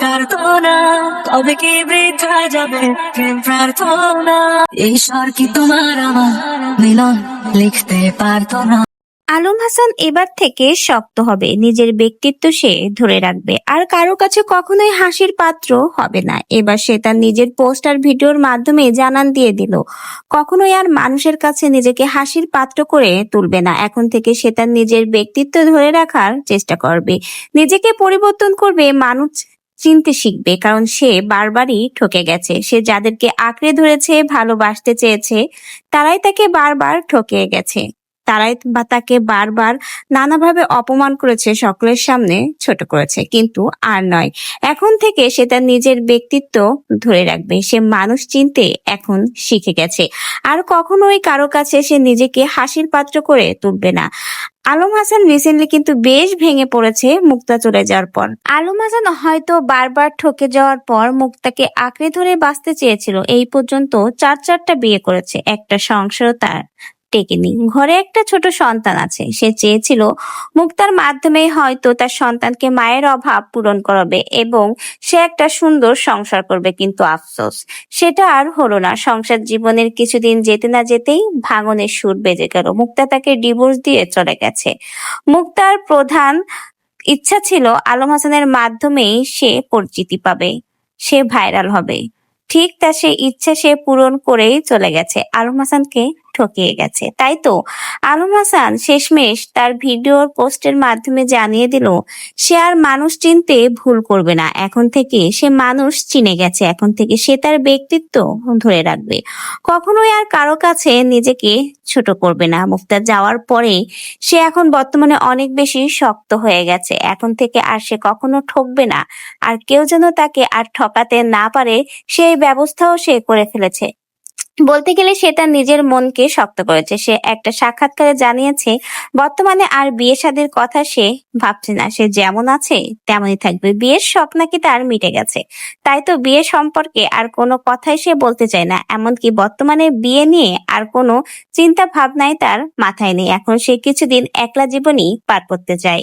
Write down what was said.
কার্তনা, তবে কি বৃথা যাবে প্রেম প্রার্থনা? ঈশ্বর কি তোমার আমার মিলন লিখতে পারতো না? আলম হাসান এবার থেকে শক্ত হবে, নিজের ব্যক্তিত্ব সে ধরে রাখবে, আর কারো কাছে কখনোই হাসির পাত্র হবে না। এবার সে তার নিজের পোস্ট আর ভিডিওর মাধ্যমে জানান দিয়ে দিল, কখনোই আর মানুষের কাছে নিজেকে হাসির পাত্র করে তুলবে না। এখন থেকে সে তার নিজের ব্যক্তিত্ব ধরে রাখার চেষ্টা করবে, নিজেকে পরিবর্তন করবে, মানুষ চিনতে শিখবে, কারণ সে বারবারই ঠকে গেছে। সে যাদেরকে আঁকড়ে ধরেছে, ভালোবাসতে চেয়েছে, তারাই তাকে বারবার ঠকে গেছে, তারাই বা তাকে বারবার নানাভাবে অপমান করেছে, সকলের সামনে ছোট করেছে, কিন্তু আর নয়। এখন থেকে সে তার নিজের ব্যক্তিত্ব ধরে রাখবে, সে মানুষ চিনতে এখন শিখে গেছে, আর কখনোই কারো কাছে সে নিজেকে হাসির পাত্র করে তুলবে না। আলম হাসান রিসেন্টলি কিন্তু বেশ ভেঙে পড়েছে মুক্তা চলে যাওয়ার পর। আলম হাসান হয়তো বারবার ঠকে যাওয়ার পর মুক্তাকে আঁকড়ে ধরে বাঁচতে চেয়েছিল, এই পর্যন্ত চারটা বিয়ে করেছে, একটা সংসারও তার টেকেনি। ঘরে একটা ছোট সন্তান আছে, সে চেয়েছিল মুক্তার মাধ্যমে হয়তো তার সন্তানকে মায়ের অভাব পূরণ করাবে এবং সে একটা সুন্দর সংসার করবে, কিন্তু আফসোস সেটা আর হলো না। সংসার জীবনের কিছুদিন যেতে না যেতেই ভাঙনের সুর বেজে গেল, মুক্তা তাকে ডিভোর্স দিয়ে চলে গেছে। মুক্তার প্রধান ইচ্ছা ছিল আলম হাসানের মাধ্যমেই সে পরিচিতি পাবে, সে ভাইরাল হবে। ঠিক তা সে ইচ্ছা সে পূরণ করেই চলে গেছে, আলম হাসানকে ঠকিয়ে গেছে। তাই তো আলম হাসান শেষমেশ তার ভিডিওর পোস্টের মাধ্যমে জানিয়ে দিল সে আর মানুষ চিনতে ভুল করবে না, এখন থেকে সে মানুষ চিনে গেছে, এখন থেকে সে তার ব্যক্তিত্ব ধরে রাখবে, কখনোই আর কারো কাছে নিজেকে ছোট করবে না। মুক্তা যাওয়ার পরে সে এখন বর্তমানে অনেক বেশি শক্ত হয়ে গেছে, এখন থেকে আর সে কখনো ঠকবে না, আর কেউ যেন তাকে আর ঠকাতে না পারে সেই ব্যবস্থাও সে করে ফেলেছে। বলতে গেলে সে তার নিজের মনকে শক্ত করেছে। সে একটা সাক্ষাৎকারে জানিয়েছে বর্তমানে আর বিয়ে শাদীর কথা সে ভাবছে না, সে যেমন আছে তেমনই থাকবে, বিয়ের শখ নাকি তার মিটে গেছে। তাই তো বিয়ে সম্পর্কে আর কোনো কথাই সে বলতে চায় না, এমনকি বর্তমানে বিয়ে নিয়ে আর কোনো চিন্তা ভাবনাই তার মাথায় নেই। এখন সে কিছুদিন একলা জীবনই পার করতে চায়।